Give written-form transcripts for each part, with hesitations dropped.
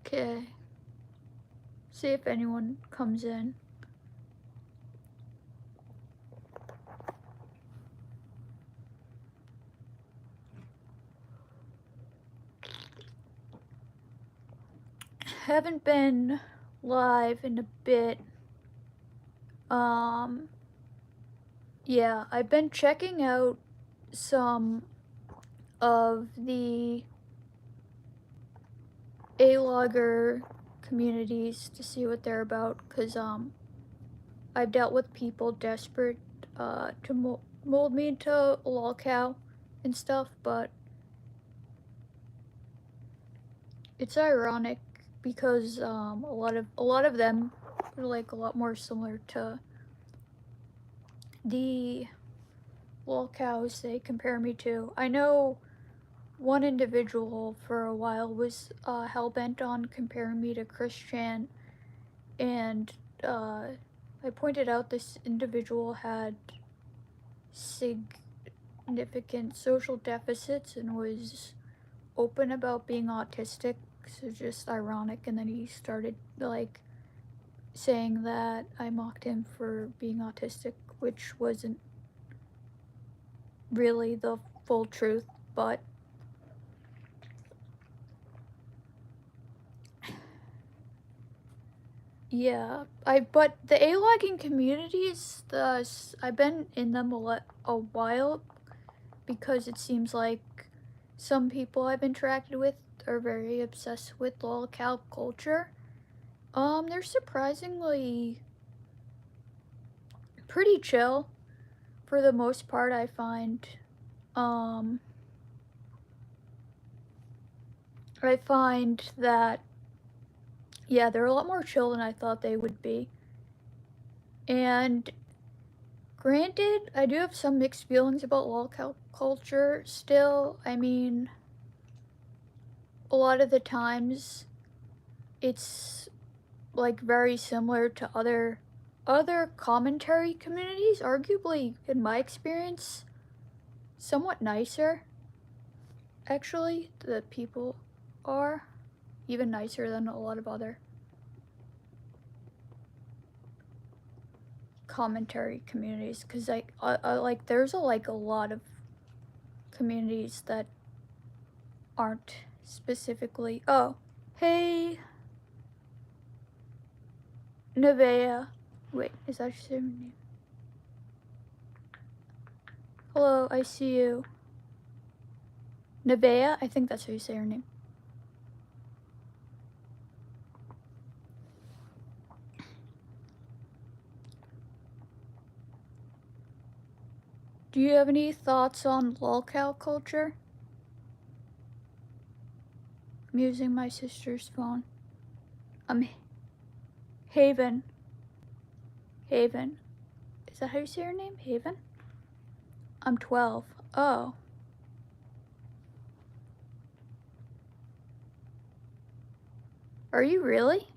Okay. See if anyone comes in. Haven't been live in a bit. Yeah, I've been checking out some of the alogger communities to see what they're about, because I've dealt with people desperate to mold me into a lolcow and stuff, but it's ironic because a lot of them are like a lot more similar to the lolcows they compare me to. I know one individual for a while was hell-bent on comparing me to Christian, and I pointed out this individual had significant social deficits and was open about being autistic, so just ironic. And then he started like saying that I mocked him for being autistic, which wasn't really the full truth, but yeah, but the alogging communities, I've been in them a while, because it seems like some people I've interacted with are very obsessed with lolcow culture. They're surprisingly pretty chill for the most part, I find. I find that, yeah, they're a lot more chill than I thought they would be. And granted, I do have some mixed feelings about lolcow culture still. I mean, a lot of the times it's like very similar to other commentary communities, arguably in my experience somewhat nicer. Actually, the people are even nicer than a lot of other commentary communities, because like there's a lot of communities that aren't specifically. Oh, hey, Nevea. Wait, is that your name? Hello, I see you. Nevea? I think that's how you say her name. Do you have any thoughts on lolcow culture? I'm using my sister's phone. Haven. Haven. Is that how you say her name? Haven? I'm 12. Oh. Are you really?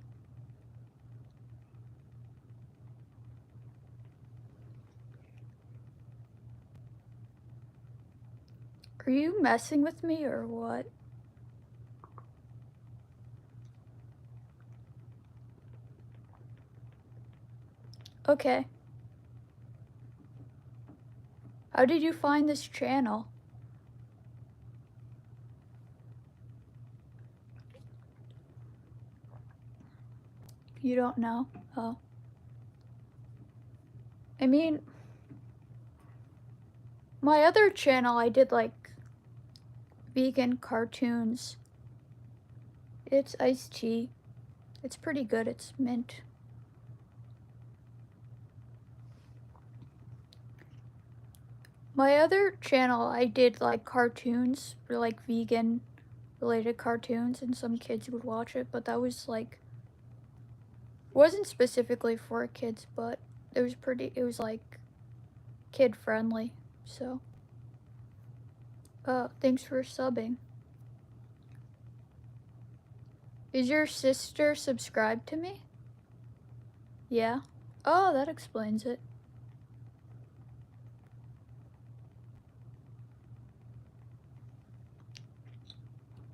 Are you messing with me or what? Okay. How did you find this channel? You don't know? Oh. I mean, my other channel, I did like vegan cartoons. It's iced tea. It's pretty good. It's mint. My other channel, I did like cartoons, or like vegan related cartoons, and some kids would watch it, but that was like, wasn't specifically for kids, but it was like kid friendly. So, thanks for subbing. Is your sister subscribed to me? Yeah? Oh, that explains it.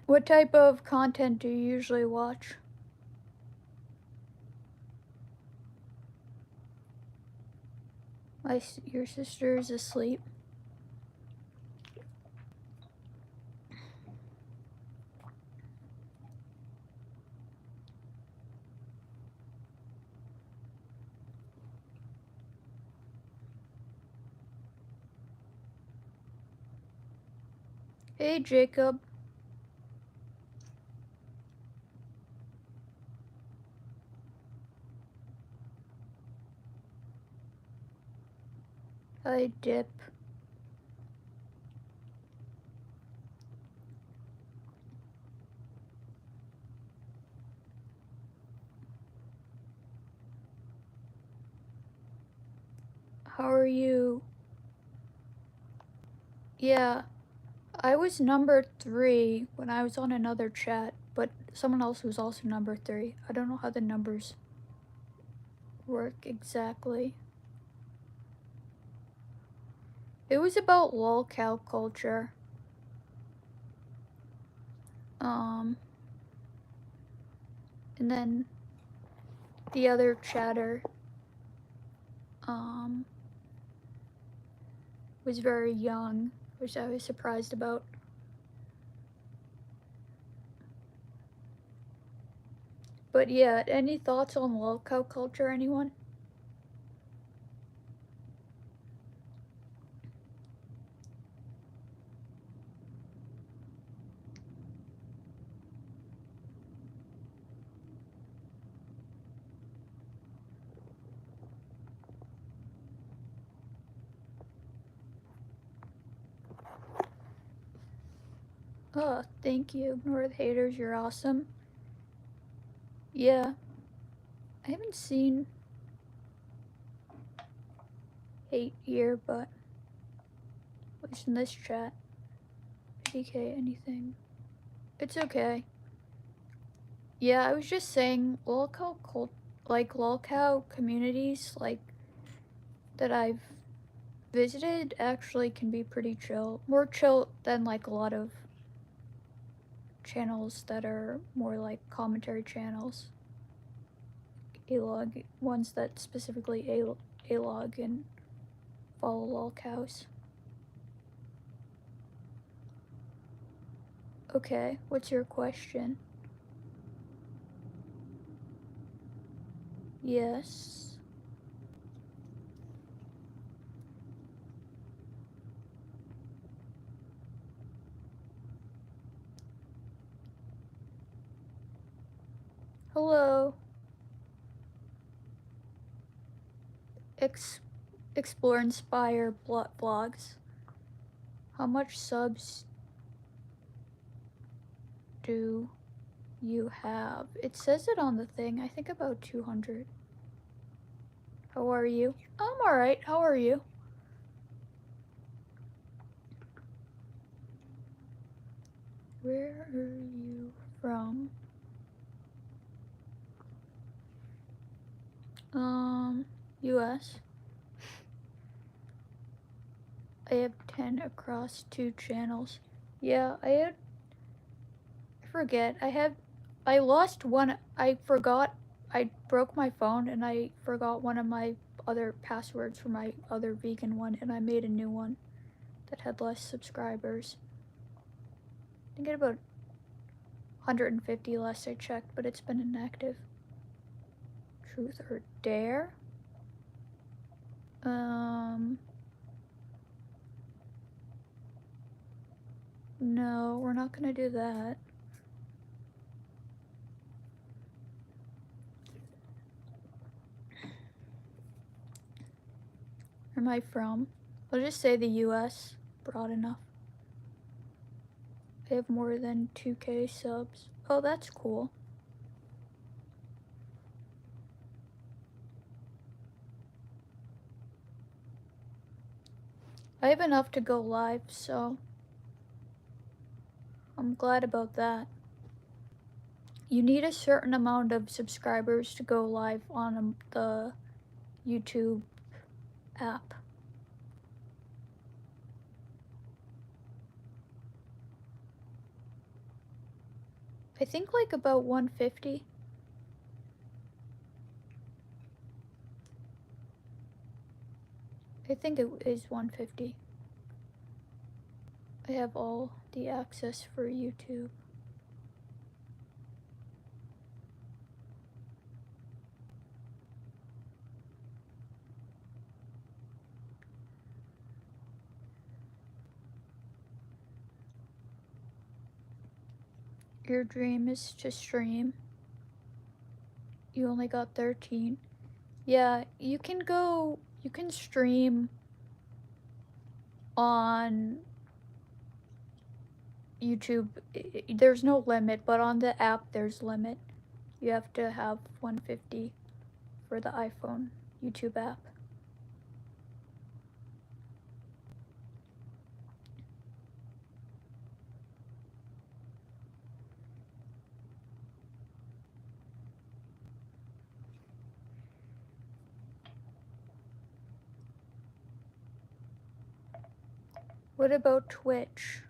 What type of content do you usually watch? Your sister is asleep. Hey, Jacob. Hi, Dip. How are you? Yeah, I was number 3 when I was on another chat, but someone else was also number 3. I don't know how the numbers work exactly. It was about lolcow culture. And then the other chatter, was very young, which I was surprised about. But yeah, any thoughts on lolcow culture, anyone? Oh, thank you, North Haters, you're awesome. Yeah, I haven't seen hate here, but at least in this chat. PK, anything. It's okay. Yeah, I was just saying, lolcow communities, like, that I've visited actually can be pretty chill. More chill than, like, a lot of channels that are more like commentary channels. Alog, ones that specifically alog and follow lolcows. Okay, what's your question? Yes. Hello. Explore Inspire blogs. How much subs do you have? It says it on the thing. I think about 200. How are you? I'm alright. How are you? Where are you from? US. I have 10 across 2 channels. Yeah, I forget. I lost one. I forgot. I broke my phone and I forgot one of my other passwords for my other vegan one, and I made a new one that had less subscribers. I think I had about 150 last I checked, but it's been inactive. Truth or Dare? No, we're not gonna do that. Where am I from? I'll just say the US. Broad enough. I have more than 2K subs. Oh, that's cool. I have enough to go live, so I'm glad about that. You need a certain amount of subscribers to go live on the YouTube app. I think like about 150. I think it is 150. I have all the access for YouTube. Your dream is to stream. You only got 13. Yeah, you can stream on YouTube. There's no limit, but on the app there's limit. You have to have 150 for the iPhone YouTube app. What about Twitch?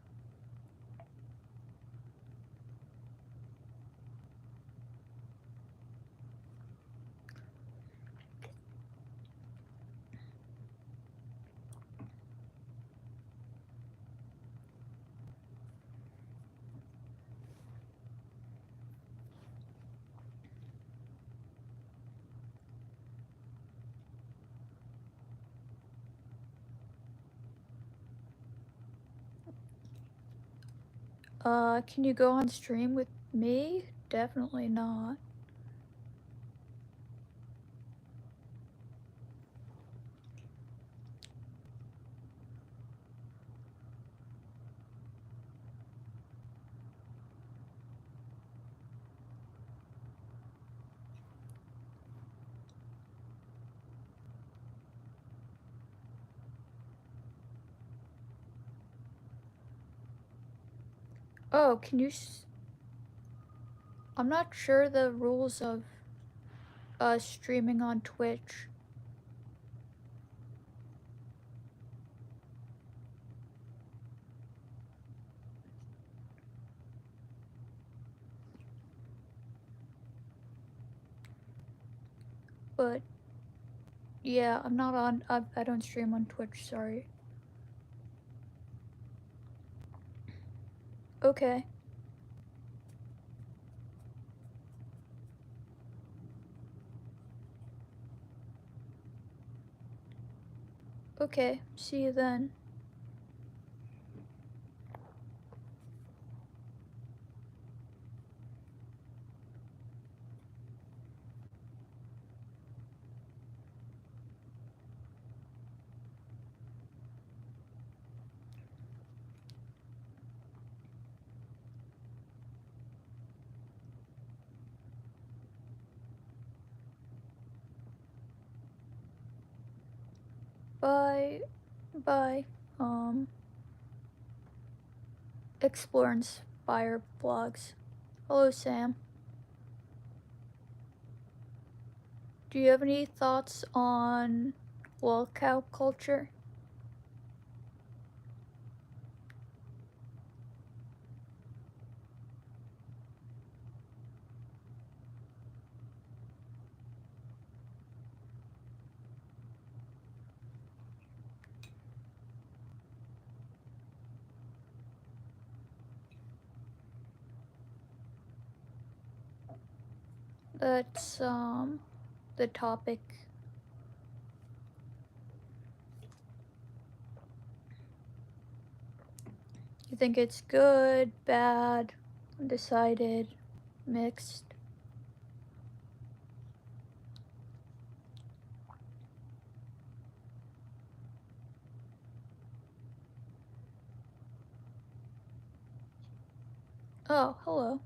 Can you go on stream with me? Definitely not. Oh, can you I'm not sure the rules of streaming on Twitch. But yeah, I'm not on I don't stream on Twitch, sorry. Okay. Okay, see you then. Bye. Bye. Explore Inspire blogs. Hello, Sam. Do you have any thoughts on lolcow culture? That's the topic. You think it's good, bad, undecided, mixed? Oh, hello.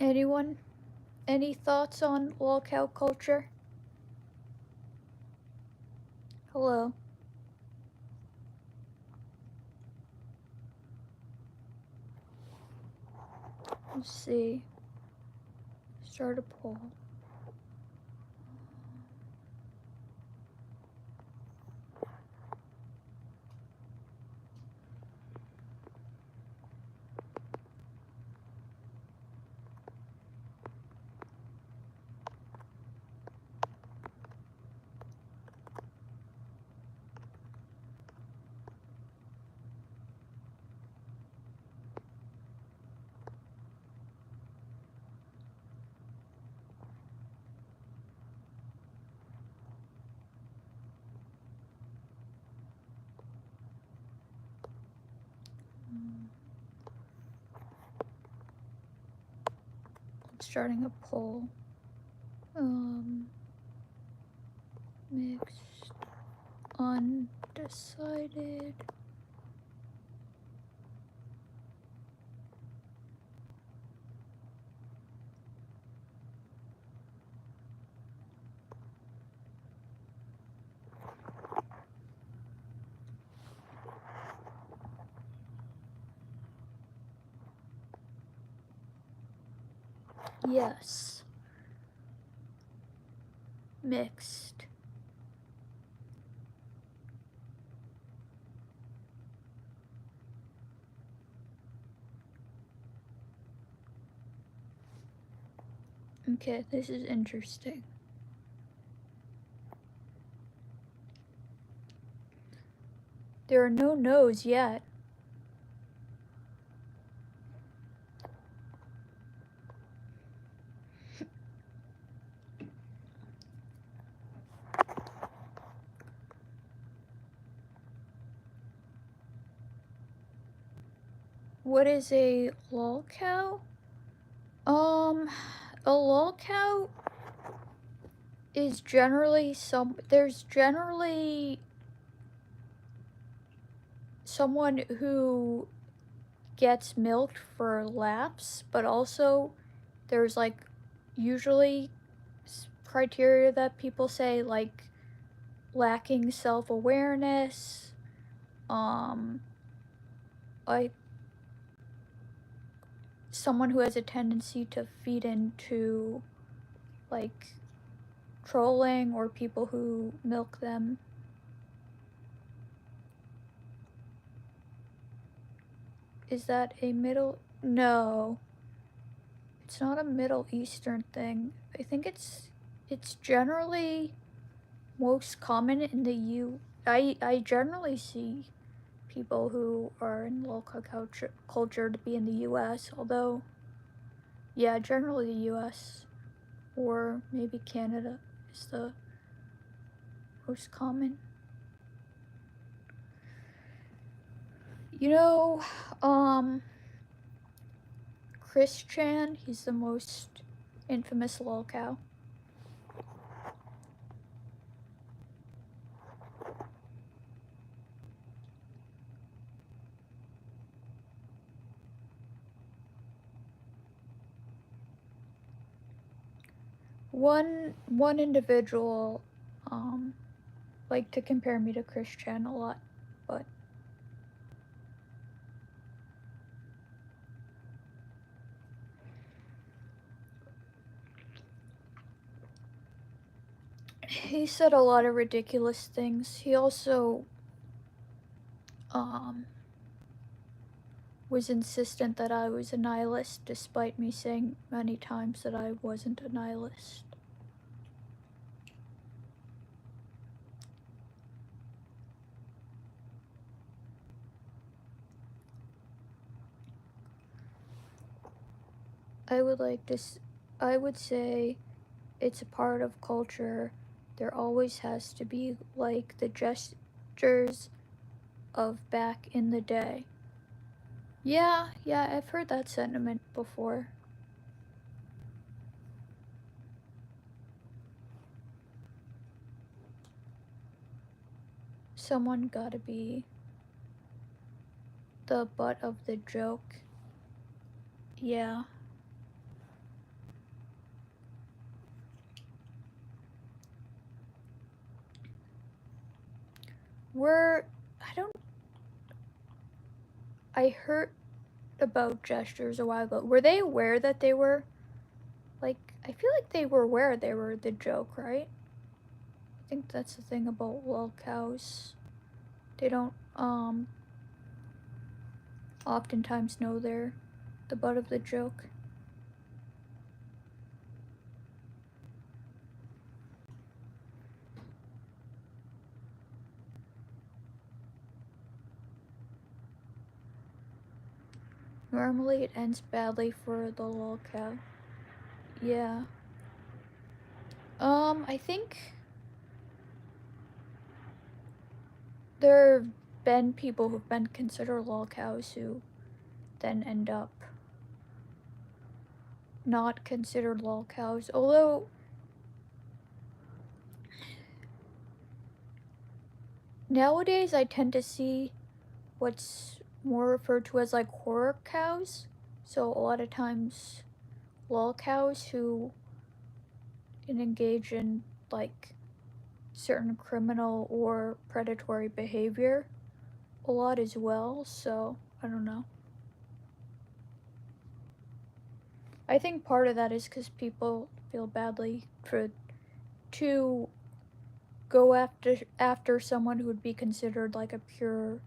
Anyone? Any thoughts on lolcow culture? Hello. Let's see. Start a poll. Starting a poll. Mixed, undecided. Yes. Mixed. Okay, this is interesting. There are no no's yet. What is a lolcow? A lolcow is generally there's generally someone who gets milked for laps, but also there's like usually criteria that people say, like lacking self-awareness, like someone who has a tendency to feed into like trolling or people who milk them. Is that a middle? No, it's not a Middle Eastern thing. I think it's generally most common in the I generally see people who are in local culture to be in the US, although yeah, generally the US or maybe Canada is the most common. You know, Chris Chan, he's the most infamous lolcow. One individual liked to compare me to Chris Chan a lot, but he said a lot of ridiculous things. He also was insistent that I was a nihilist, despite me saying many times that I wasn't a nihilist. I would say it's a part of culture. There always has to be like the gestures of back in the day. Yeah, I've heard that sentiment before. Someone gotta be the butt of the joke. Yeah. were, I don't, I heard about gestures a while ago. Were they aware that they were, like, I feel like they were aware they were the joke, right? I think that's the thing about lolcows. They don't, oftentimes know they're the butt of the joke. Normally it ends badly for the lolcow. Yeah. I think there have been people who've been considered lolcows who then end up not considered lolcows. Although nowadays I tend to see what's more referred to as like horror cows. So a lot of times lolcows who engage in like certain criminal or predatory behavior a lot as well. So I don't know. I think part of that is because people feel badly to go after someone who would be considered like a pure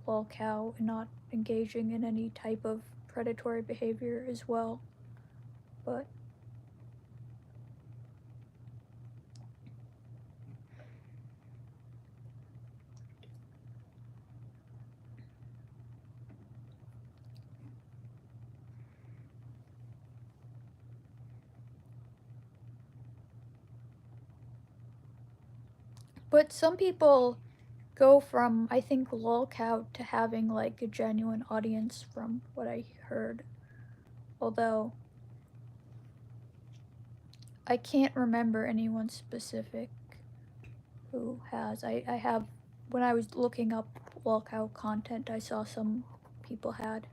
lolcow and not engaging in any type of predatory behavior as well. But some people go from I think lolcow to having like a genuine audience from what I heard. Although I can't remember anyone specific who has. I have when I was looking up lolcow content, I saw some people had.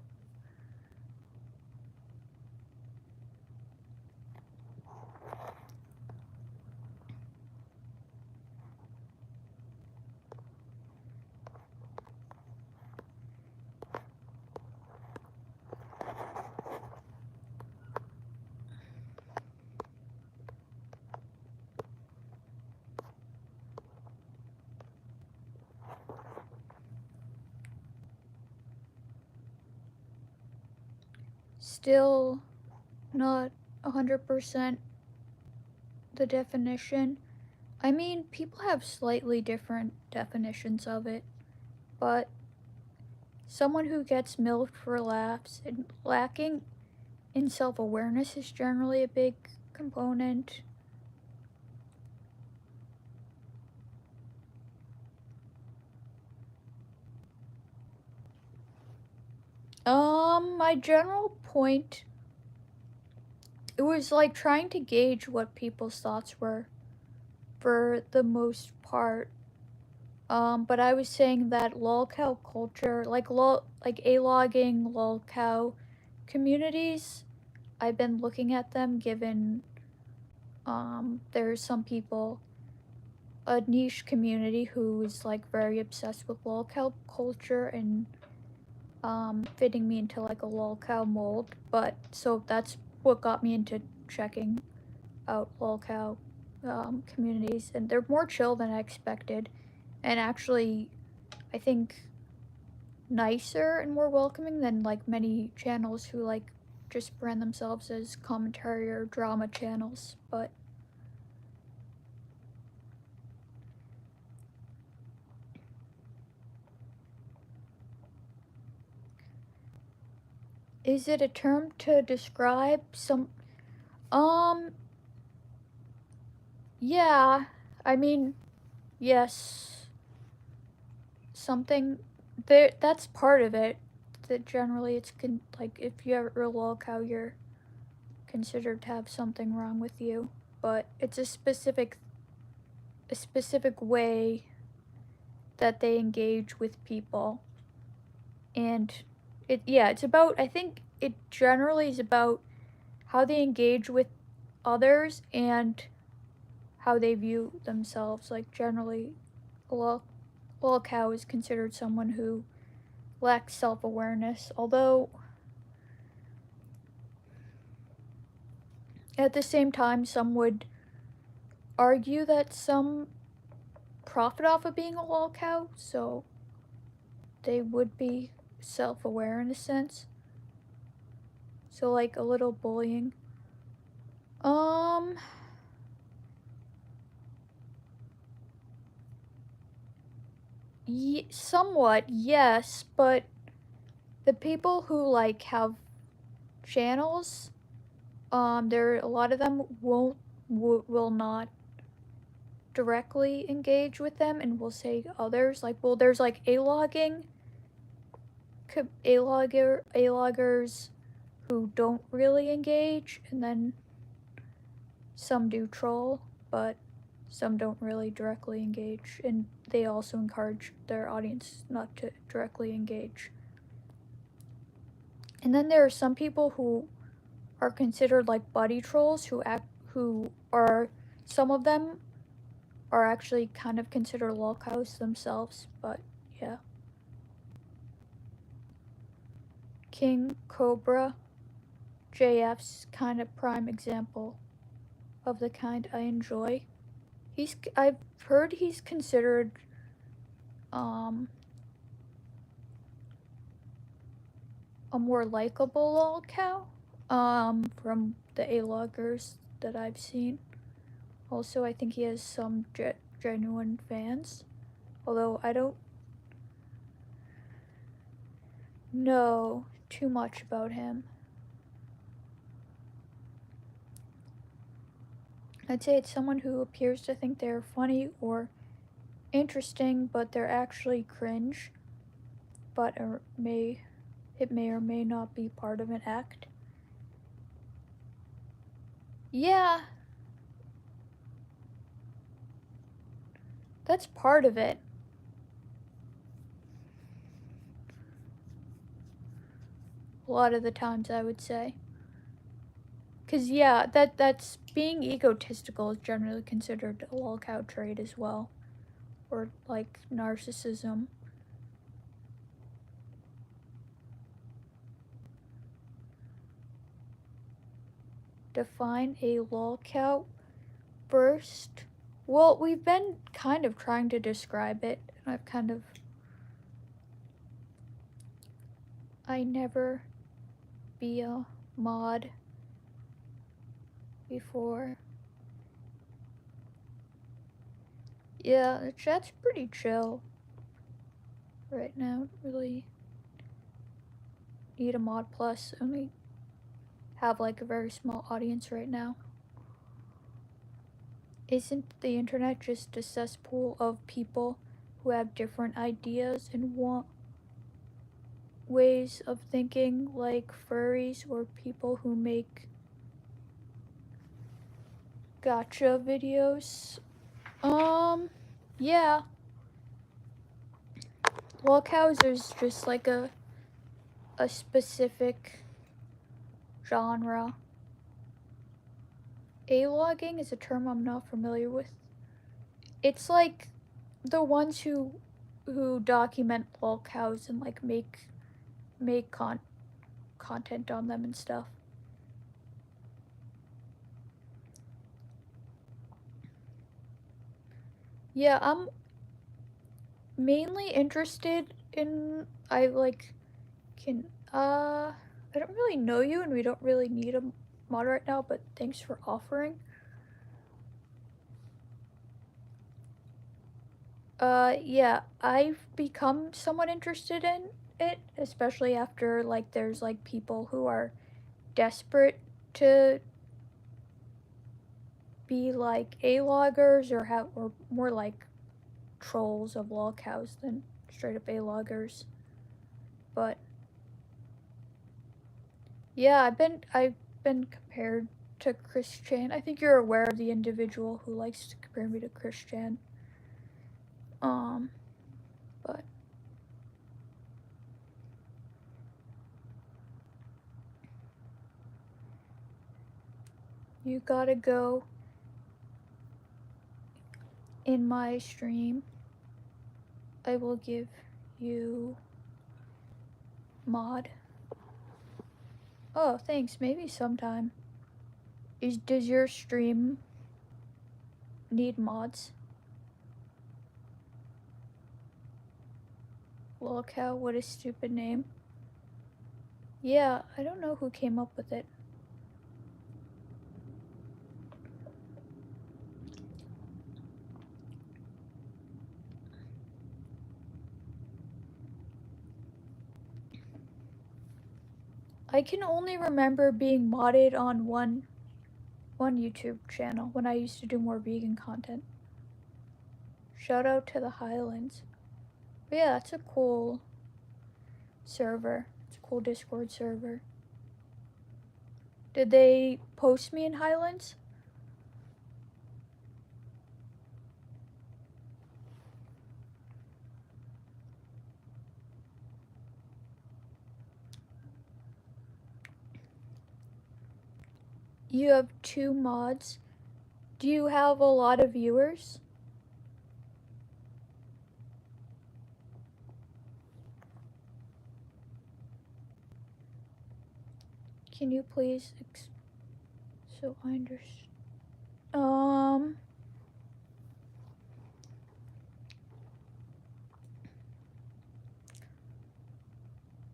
Still not 100% the definition. I mean, people have slightly different definitions of it, but someone who gets milked for laughs and lacking in self awareness is generally a big component. My general point, it was like trying to gauge what people's thoughts were for the most part. But I was saying that lolcow culture, like alogging lolcow communities, I've been looking at them given there's some people, a niche community who is like very obsessed with lolcow culture and fitting me into like a lolcow mold. But so that's what got me into checking out lolcow communities, and they're more chill than I expected, and actually, I think nicer and more welcoming than like many channels who like just brand themselves as commentary or drama channels. But is it a term to describe some um yeah, I mean, yes, something there, that's part of it, that generally it's like if you're a lolcow you're considered to have something wrong with you, but it's a specific way that they engage with people. And it's about, I think it generally is about how they engage with others and how they view themselves. Like generally lolcow is considered someone who lacks self-awareness, although at the same time some would argue that some profit off of being a lolcow, so they would be self-aware in a sense. So like a little bullying. Somewhat, yes, but the people who like have channels, there a lot of them will not directly engage with them and will say others like, well, there's like aloggers who don't really engage, and then some do troll, but some don't really directly engage, and they also encourage their audience not to directly engage. And then there are some people who are considered like buddy trolls who are, some of them are actually kind of considered lolcows themselves, but yeah. King Cobra JF's kind of prime example of the kind I enjoy. I've heard he's considered a more likable lolcow from the aloggers that I've seen. Also, I think he has some genuine fans, although I don't know too much about him. I'd say it's someone who appears to think they're funny or interesting, but they're actually cringe, but it may or may not be part of an act. Yeah, that's part of it. A lot of the times, I would say. Because, yeah, that's being egotistical is generally considered a lolcow trait as well. Or, like, narcissism. Define a lolcow first. Well, we've been kind of trying to describe it, and I never be a mod before. Yeah, the chat's pretty chill right now. Really need a mod plus. Only have like a very small audience right now. Isn't the internet just a cesspool of people who have different ideas and want ways of thinking, like furries or people who make gotcha videos? Yeah. Lolcows is just like a specific genre. Alogging is a term I'm not familiar with. It's like the ones who document lolcows and like make content on them and stuff. Yeah, I'm mainly interested in, I don't really know you and we don't really need a mod right now, but thanks for offering. Yeah, I've become somewhat interested in it, especially after like there's like people who are desperate to be like aloggers or more like trolls of lolcows than straight up aloggers. But yeah, I've been compared to Chris Chan. I think you're aware of the individual who likes to compare me to Chris Chan. But you gotta go in my stream I will give you mod. Oh, thanks. Maybe sometime. Does your stream need mods? Lolcow, what a stupid name. Yeah, I don't know who came up with it. I can only remember being modded on one YouTube channel when I used to do more vegan content. Shout out to the Highlands. But yeah, that's a cool server. It's a cool Discord server. Did they post me in Highlands? You have 2 mods. Do you have a lot of viewers? Can you please so I understand?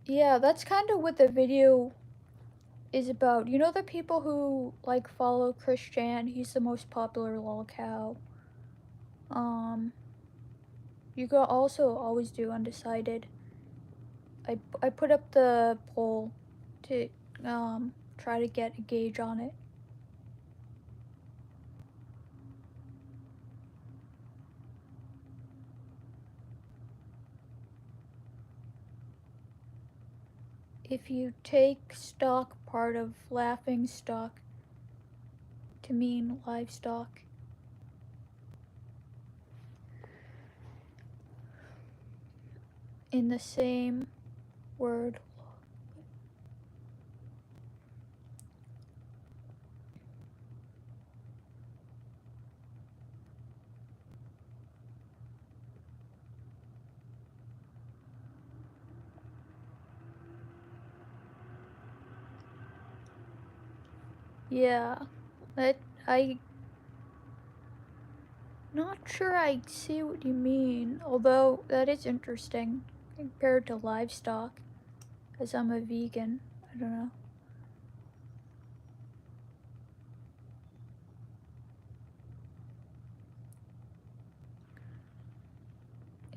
Yeah, that's kind of what the video is about. You know the people who like follow Christian? He's the most popular lolcow. You could also always do undecided. I put up the poll to try to get a gauge on it. If you take stock part of laughing stock to mean livestock, in the same word. Yeah, I not sure I see what you mean, although that is interesting compared to livestock, as I'm a vegan. I don't know.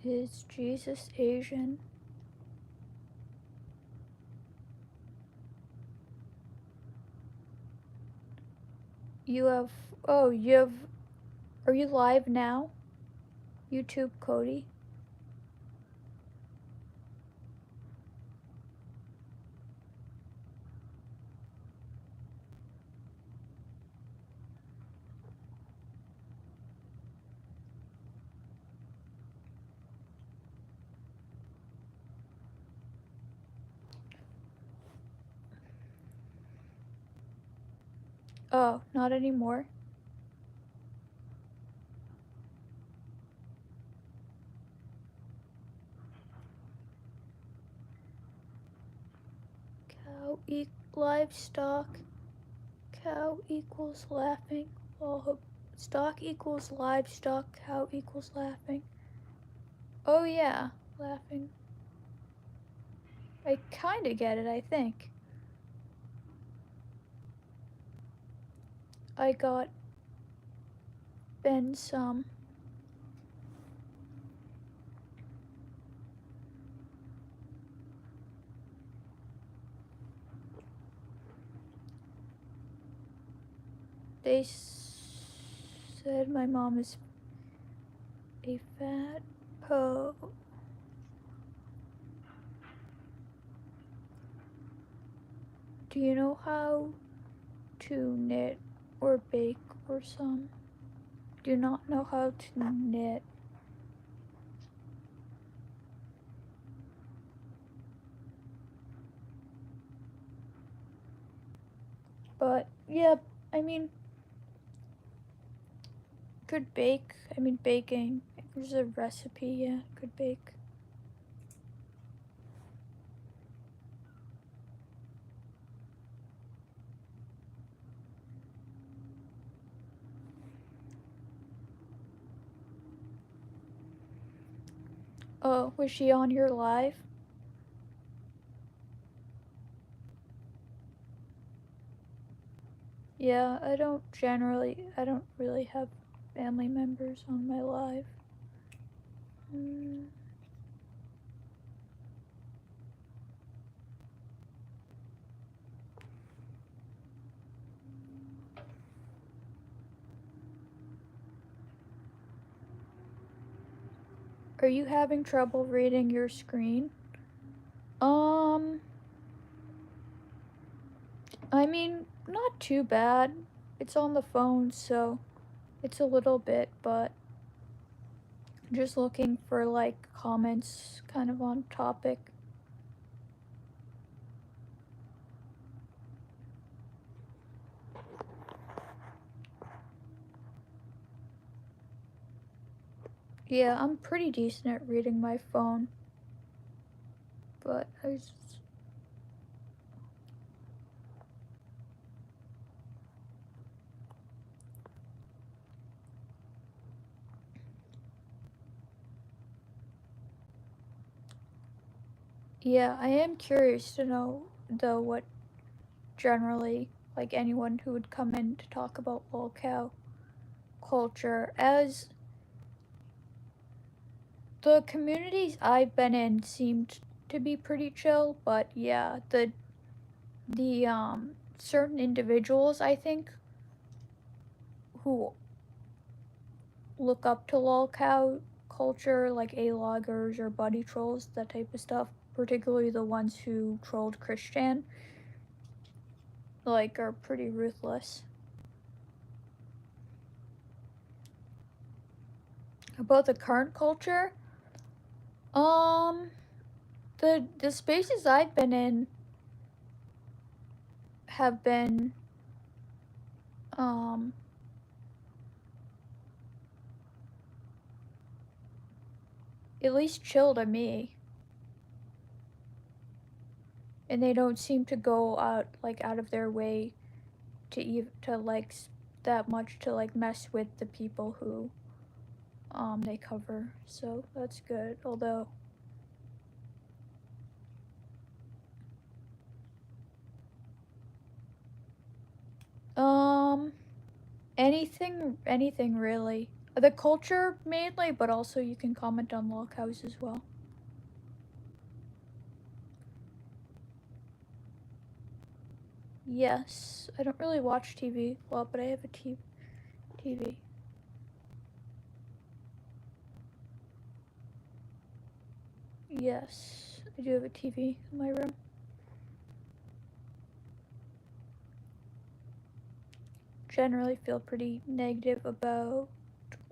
Is Jesus Asian? You have, oh, you have, are you live now? YouTube Cody? Oh, not anymore. Cow livestock. Cow equals laughing. Stock equals livestock. Cow equals laughing. Oh yeah, laughing. I kinda get it, I think. I got Ben some. They said my mom is a fat po. Do you know how to knit or bake or some? Do not know how to knit. But yeah, I mean, could bake. I mean, baking There's a recipe, yeah, could bake. Oh, was she on your live? Yeah, I don't really have family members on my live. Mm. Are you having trouble reading your screen? I mean, not too bad. It's on the phone, so it's a little bit, but just looking for like comments kind of on topic. Yeah, I'm pretty decent at reading my phone, but yeah, I am curious to know though what generally like anyone who would come in to talk about lolcow culture, as the communities I've been in seemed to be pretty chill, but yeah, the certain individuals I think who look up to lolcow culture, like aloggers or buddy trolls, that type of stuff, particularly the ones who trolled Christian, like, are pretty ruthless. About the current culture, um, the spaces I've been in have been, um, at least chill to me. And they don't seem to go out of their way to like that much to like mess with the people who they cover, so that's good. Although um anything really, the culture mainly, but also you can comment on Lolcows as well. Yes, I don't really watch TV well, but I have a TV. Yes, I do have a TV in my room. Generally feel pretty negative about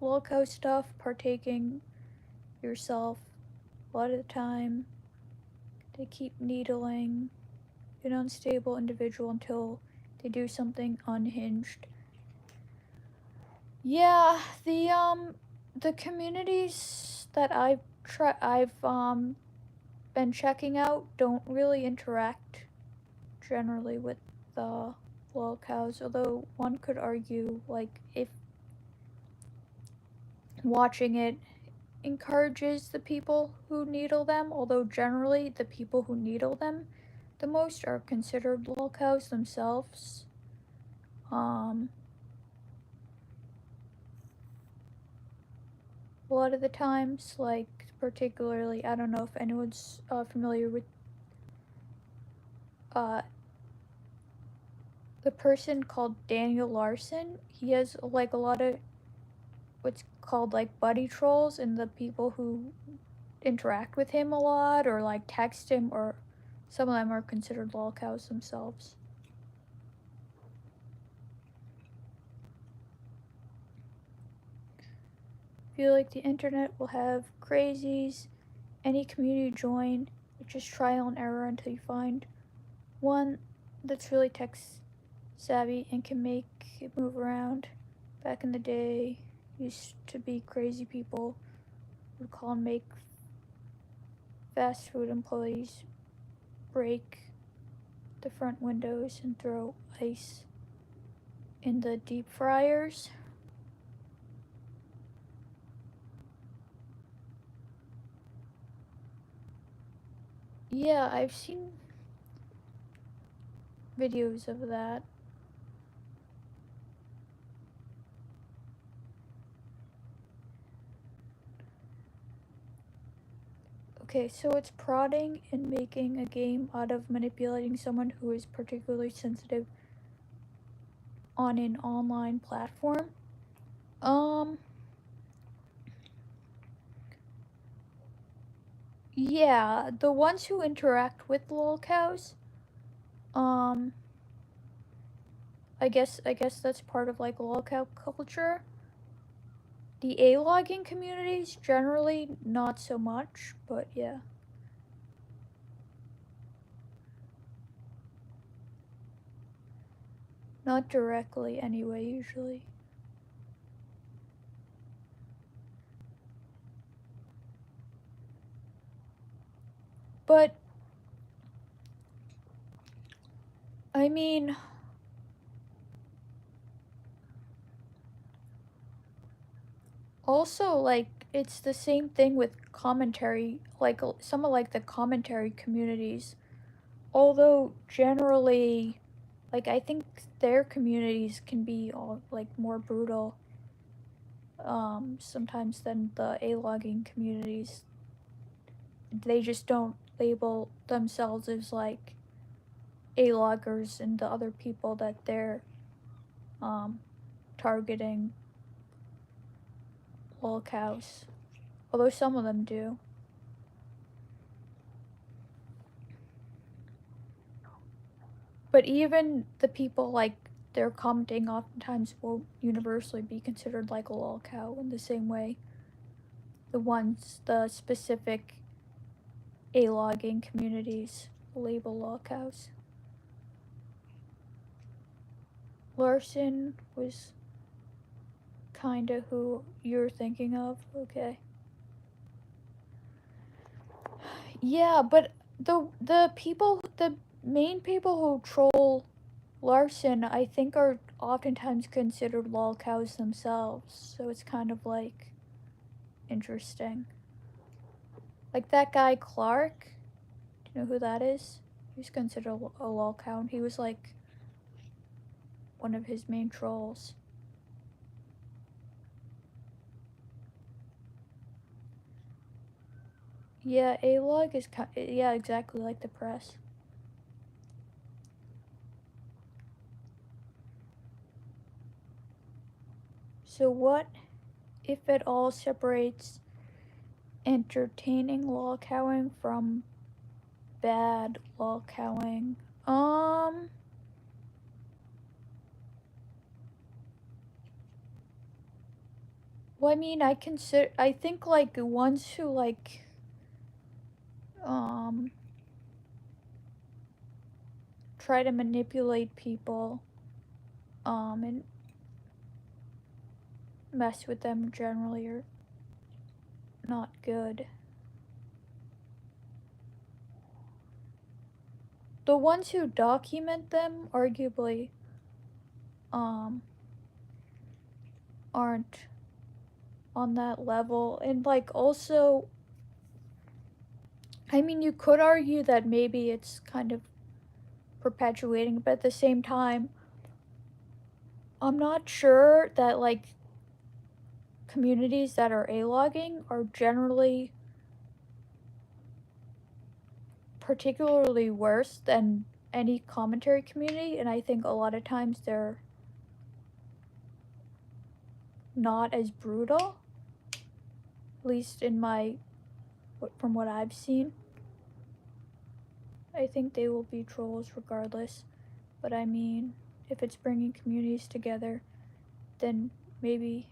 Lolcow stuff, partaking yourself a lot of the time. They keep needling an unstable individual until they do something unhinged. Yeah, the communities that I've been checking out don't really interact generally with the lolcows, although one could argue like if watching it encourages the people who needle them, although generally the people who needle them the most are considered lolcows themselves. Um, a lot of the times, like particularly, I don't know if anyone's familiar with uh, the person called Daniel Larson. He has like a lot of what's called like buddy trolls, and the people who interact with him a lot or like text him, or some of them are considered lolcows themselves. I feel like the internet will have crazies. Any community join, it's just trial and error until you find one that's really tech savvy and can make it move around. Back in the day, used to be crazy people would call and make fast food employees break the front windows and throw ice in the deep fryers. Yeah, I've seen videos of that. Okay, so it's prodding and making a game out of manipulating someone who is particularly sensitive on an online platform. Yeah, the ones who interact with lolcows, um, I guess that's part of like lolcow culture. The alogging communities generally not so much, but yeah. Not directly anyway, usually. But I mean, also like it's the same thing with commentary, like some of like the commentary communities. Although generally, like I think their communities can be all like more brutal sometimes than the alogging communities. They just don't label themselves as like aloggers and the other people that they're um, targeting lolcows. Although some of them do. But even the people like they're commenting oftentimes won't universally be considered like a lolcow in the same way. The specific alogging communities label lolcows. Larson was kinda who you're thinking of, okay. Yeah, but the main people who troll Larson, I think, are oftentimes considered lolcows themselves, so it's kind of like interesting. Like that guy Clark, do you know who that is? He's considered a lolcow, and he was like one of his main trolls. Yeah, alog is yeah, exactly like the press. So what, if at all, separates entertaining lolcowing from bad lolcowing? Well, I mean, I think like the ones who like um try to manipulate people and mess with them generally are not good. The ones who document them arguably aren't on that level, and like also I mean, you could argue that maybe it's kind of perpetuating, but at the same time I'm not sure that like communities that are alogging are generally particularly worse than any commentary community, and I think a lot of times they're not as brutal, at least in my from what I've seen. I think they will be trolls regardless, but I mean, if it's bringing communities together, then maybe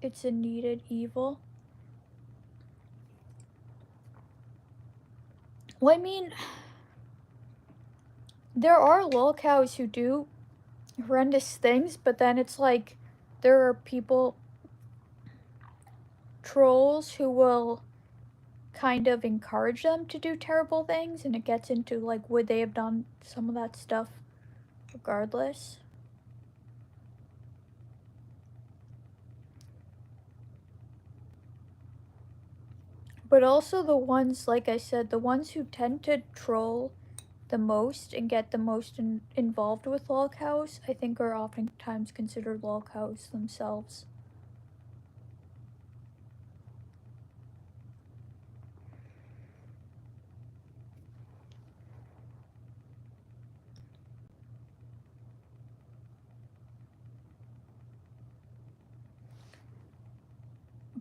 it's a needed evil. Well, I mean, there are lolcows who do horrendous things, but then it's like there are people trolls who will kind of encourage them to do terrible things, and it gets into like, would they have done some of that stuff regardless? But also the ones, like I said, the ones who tend to troll the most and get the most involved with lolcows, I think are oftentimes considered lolcows themselves.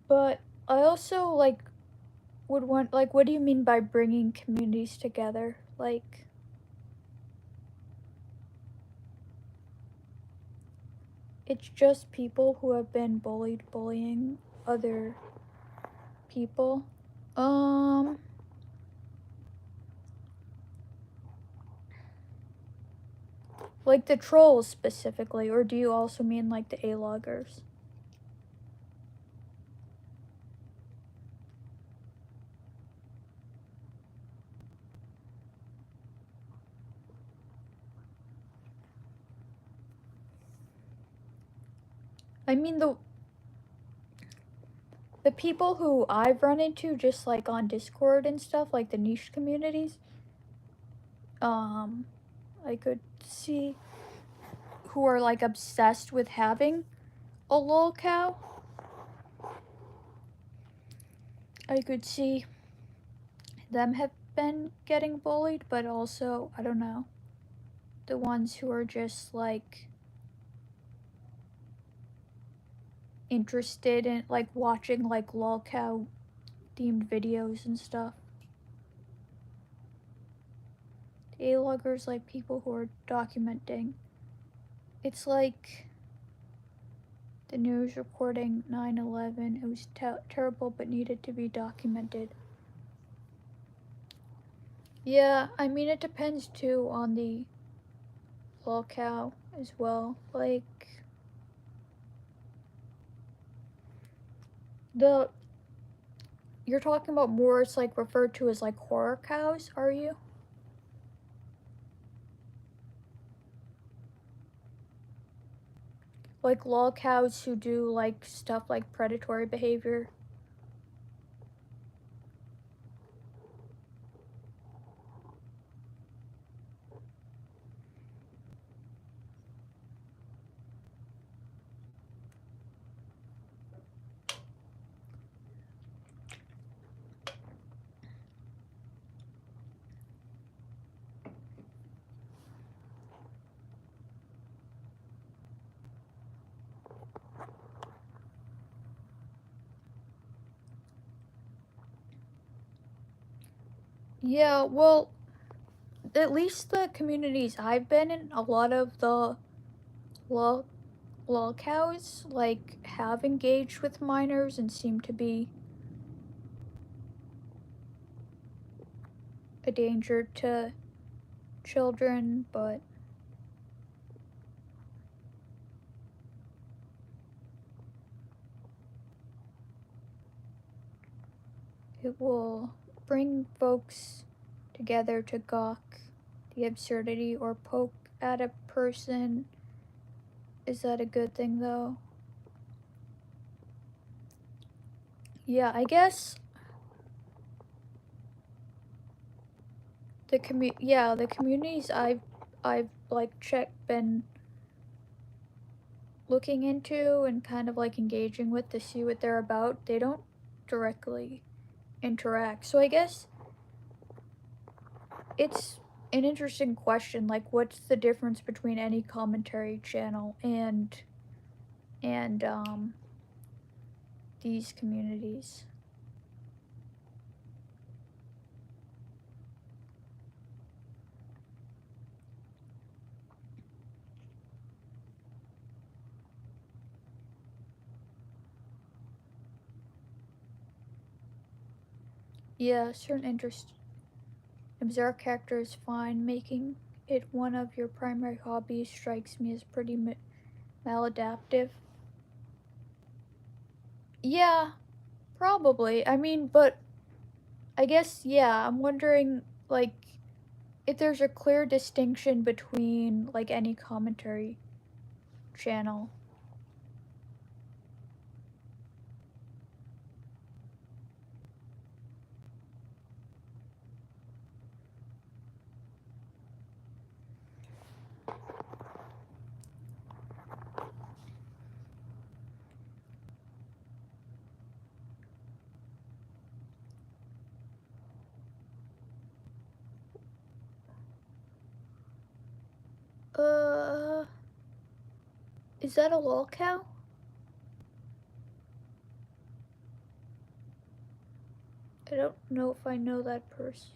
But I also like would want, like, what do you mean by bringing communities together? Like, it's just people who have been bullying other people. Um, like the trolls specifically, or do you also mean like the aloggers? I mean the people who I've run into just like on Discord and stuff, like the niche communities, um, I could see who are like obsessed with having a lolcow. I could see them have been getting bullied, but also, I don't know, the ones who are just like interested in like watching like lolcow themed videos and stuff. The aloggers, like people who are documenting. It's like the news reporting 9/11. It was terrible but needed to be documented. Yeah, I mean, it depends too on the lolcow as well. Like, the you're talking about more, it's like referred to as like horror cows, are you? Like lolcows who do like stuff like predatory behavior. Yeah, well, at least the communities I've been in, a lot of the lol lolcows like have engaged with minors and seem to be a danger to children, but it will bring folks together to gawk the absurdity or poke at a person. Is that a good thing though? Yeah, I guess the communities I've like been looking into and kind of like engaging with to see what they're about, they don't directly interact. So I guess it's an interesting question, like what's the difference between any commentary channel and these communities? Yeah, certain interest. Observe character is fine. Making it one of your primary hobbies strikes me as pretty maladaptive. Yeah, Probably. I mean, but I guess, yeah, I'm wondering, like, if there's a clear distinction between, like, any commentary channel. Uh, is that a lolcow? I don't know if I know that person.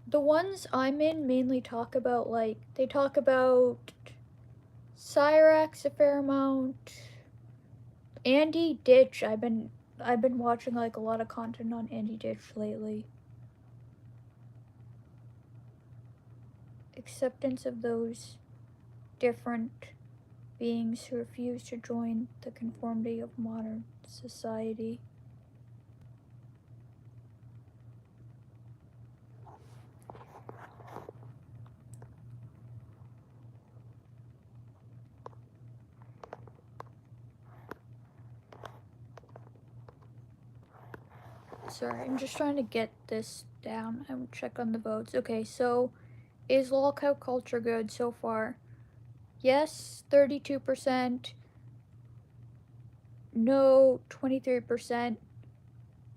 The ones I'm in mainly talk about, like, they talk about Cyrax a fair amount. Andy Ditch, I've been watching like a lot of content on Andy Ditch lately. Acceptance of those different beings who refuse to join the conformity of modern society. Sorry, I'm just trying to get this down. I will check on the votes. Okay, so is lolcow culture good so far? Yes, 32%. No, 23%.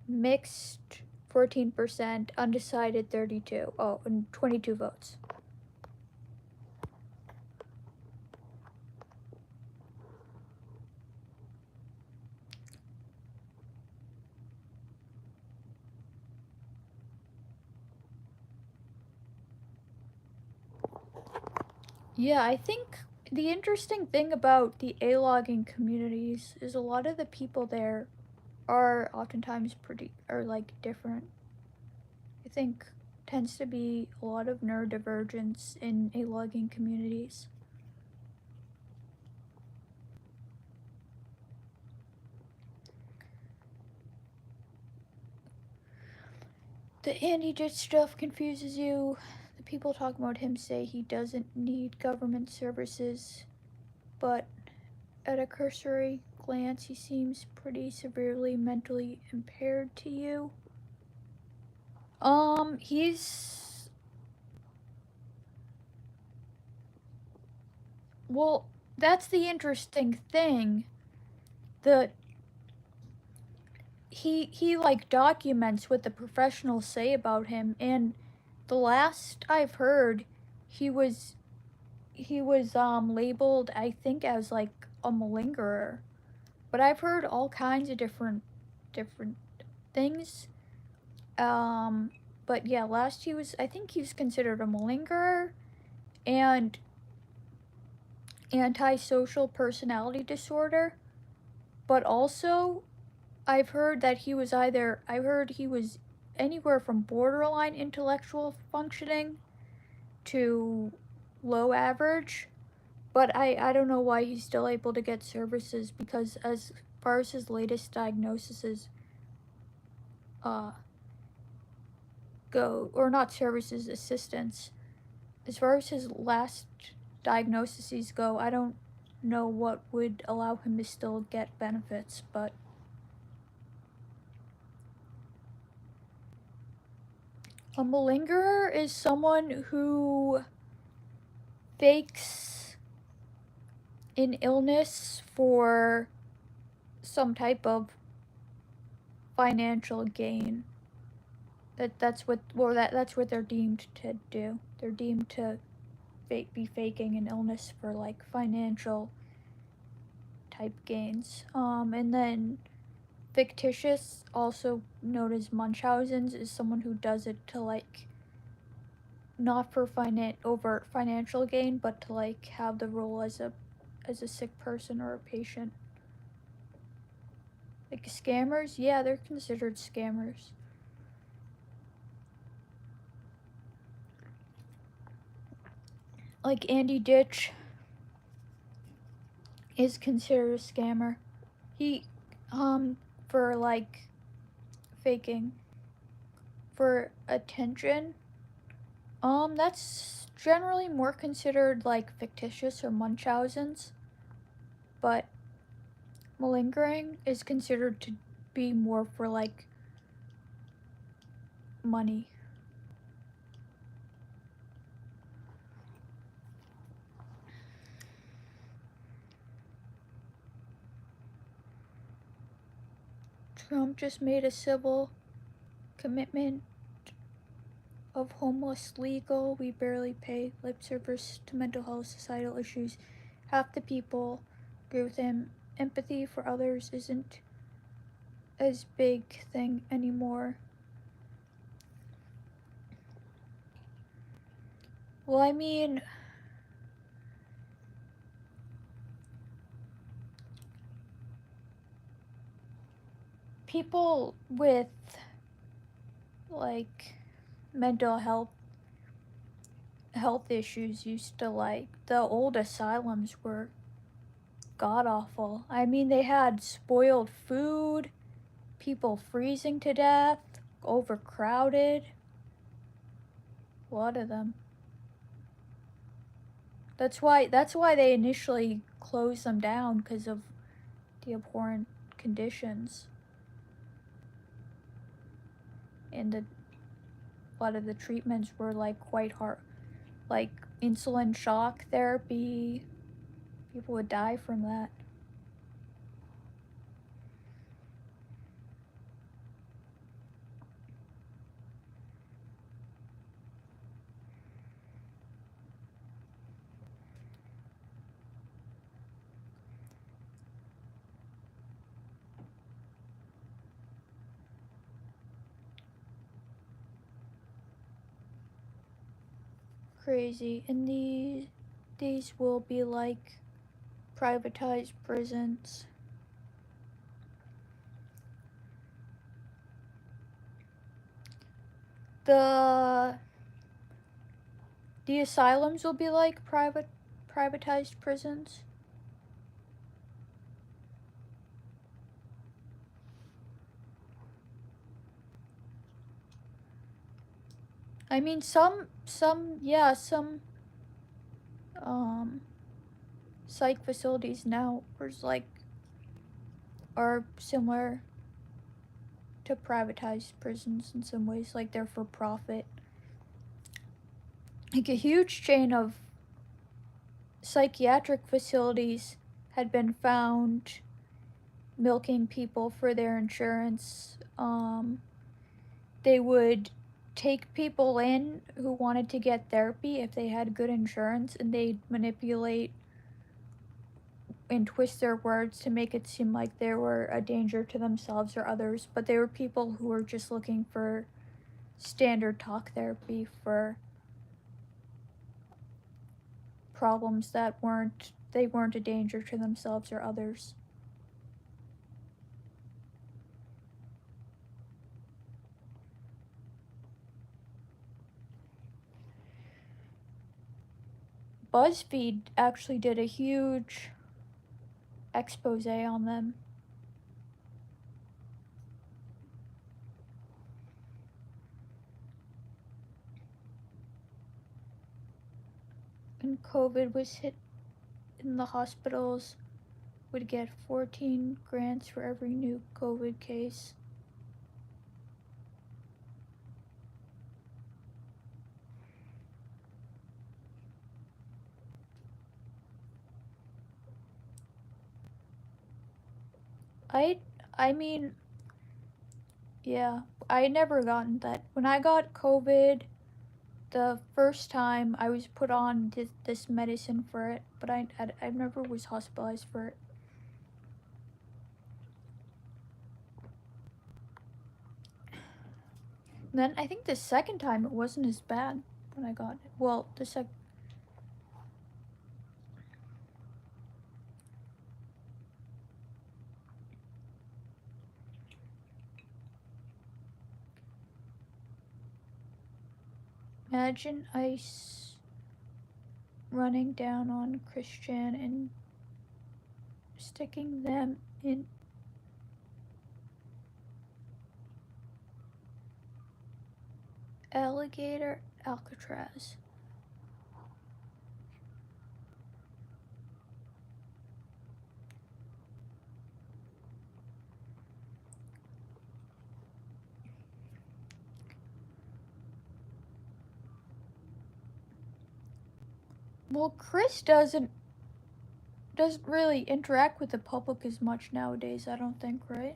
Mixed, 14%. Undecided, 32. Oh, and 22 votes. Yeah, I think the interesting thing about the alogging communities is a lot of the people there are oftentimes are like different. I think tends to be a lot of neurodivergence in alogging communities. The Andy Ditch stuff confuses you. The people talking about him say he doesn't need government services, but at a cursory glance, he seems pretty severely mentally impaired to you. He's well, that's the interesting thing. The he like documents what the professionals say about him, and the last I've heard, he was labeled, I think, as like a malingerer. But I've heard all kinds of different things. But yeah, last I think he was considered a malingerer and antisocial personality disorder. But also, I've heard that I heard he was anywhere from borderline intellectual functioning to low average. But I don't know why he's still able to get services, because as far as his latest diagnoses uh, go, or not services, assistance, as far as his last diagnoses go, I don't know what would allow him to still get benefits, but a malingerer is someone who fakes an illness for some type of financial gain. That's what they're deemed to do. They're deemed to be faking an illness for like financial type gains. And then fictitious, also known as Munchausen's, is someone who does it to like not for overt financial gain, but to like have the role as a sick person or a patient. Like scammers, yeah, they're considered scammers. Like Andy Ditch is considered a scammer. He for like faking for attention. That's generally more considered like fictitious or Munchausen's, but malingering is considered to be more for like money. Trump just made a civil commitment of homeless legal. We barely pay lip service to mental health societal issues. Half the people agree with him. Empathy for others isn't as big thing anymore. Well, I mean, people with like mental health issues used to like the old asylums were god awful. I mean, they had spoiled food, people freezing to death, overcrowded. A lot of them. That's why they initially closed them down, because of the abhorrent conditions. And a lot of the treatments were like quite hard, like insulin shock therapy. People would die from that. Crazy. And these will be like privatized prisons. The asylums will be like privatized prisons. I mean, some psych facilities now are similar to privatized prisons in some ways, like they're for profit. Like a huge chain of psychiatric facilities had been found milking people for their insurance. They would take people in who wanted to get therapy if they had good insurance, and they'd manipulate and twist their words to make it seem like they were a danger to themselves or others, but they were people who were just looking for standard talk therapy for problems that weren't a danger to themselves or others. BuzzFeed actually did a huge expose on them. When COVID was hit in the hospitals, would get 14 grants for every new COVID case. I mean, yeah, I never gotten that. When I got COVID, the first time I was put on this medicine for it, but I never was hospitalized for it. And then I think the second time it wasn't as bad when I got it. Well, the second. Imagine ICE running down on Christian and sticking them in Alligator Alcatraz. Well, Chris doesn't really interact with the public as much nowadays, I don't think, right?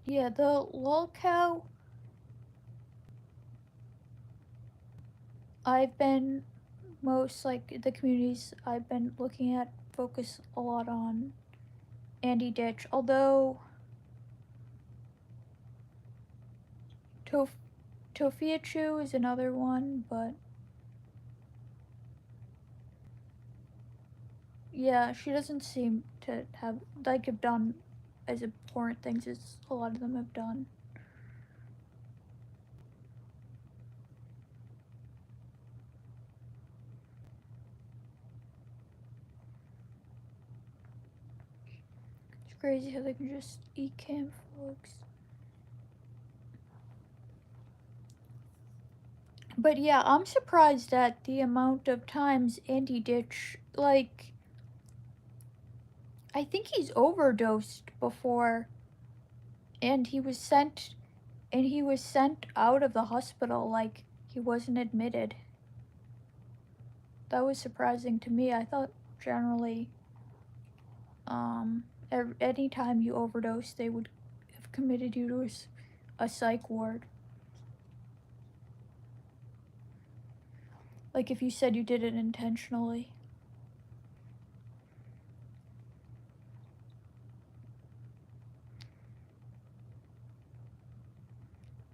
Yeah, the lolcow, I've been most like the communities I've been looking at focus a lot on Andy Ditch, although Tofiachu is another one, but yeah, she doesn't seem to have done as important things as a lot of them have done. It's crazy how they can just eat camp folks. But yeah, I'm surprised at the amount of times Andy Ditch, like, I think he's overdosed before, and he was sent out of the hospital, like he wasn't admitted. That was surprising to me. I thought generally, anytime you overdose, they would have committed you to a psych ward. Like if you said you did it intentionally.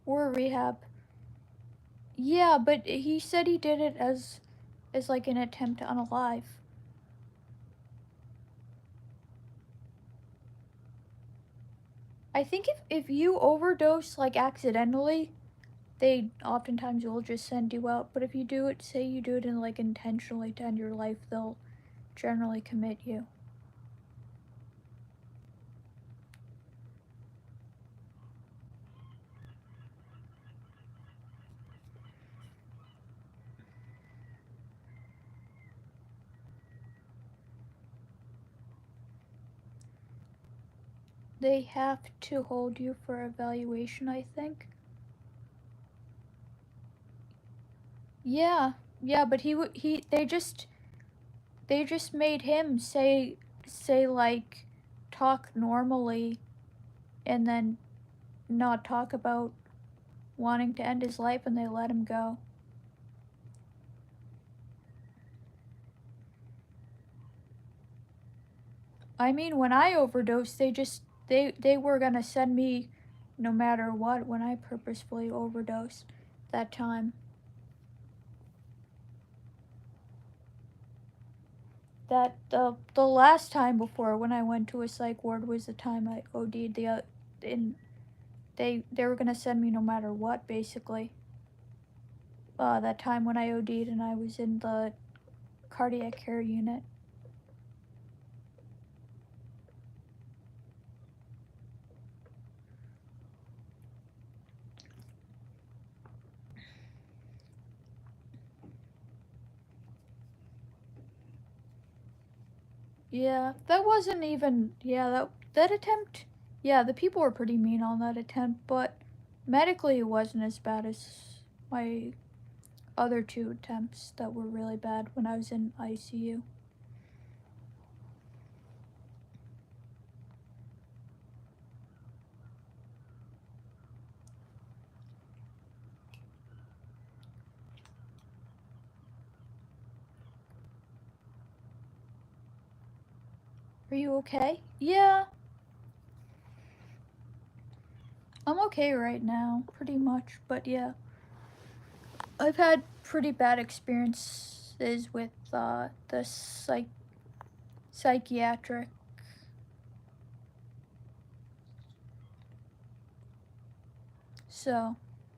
Or rehab. Yeah, but he said he did it as like an attempt to unalive. I think if you overdose like accidentally, they oftentimes will just send you out. But if you do it, say you do it in like intentionally to end your life, they'll generally commit you. They have to hold you for evaluation, I think. Yeah, yeah, but they just made him say like talk normally and then not talk about wanting to end his life, and they let him go. I mean, when I overdosed, they were gonna send me no matter what when I purposefully overdosed that time. That the last time before when I went to a psych ward was the time I OD'd. In they were gonna send me no matter what, basically. That time when I OD'd and I was in the cardiac care unit. Yeah, that wasn't even. Yeah, that attempt. Yeah, the people were pretty mean on that attempt, but medically it wasn't as bad as my other two attempts that were really bad when I was in ICU. Are you okay? Yeah, I'm okay right now, pretty much, but yeah. I've had pretty bad experience is with the psychiatric. So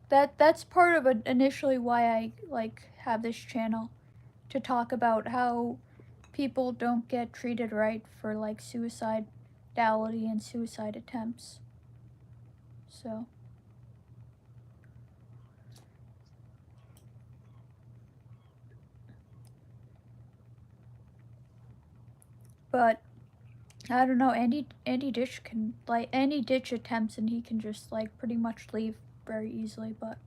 that's part of initially why I like have this channel, to talk about how people don't get treated right for like suicidality and suicide attempts. So but I don't know, Andy Ditch can, like, any ditch attempts and he can just like pretty much leave very easily. But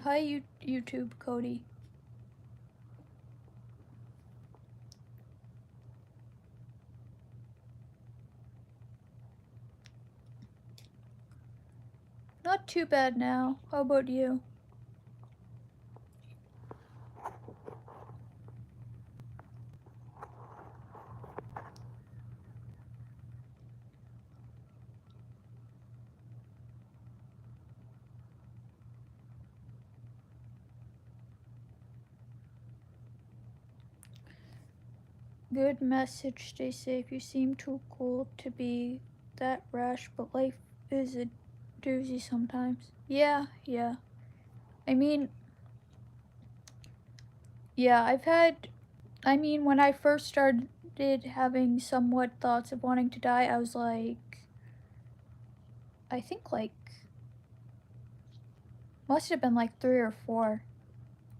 hi, YouTube Cody. Not too bad now. How about you? Good message, stay safe. You seem too cool to be that rash, but life is a doozy sometimes. Yeah. I mean, yeah, when I first started having somewhat thoughts of wanting to die, I was like, I think like, must have been like 3 or 4.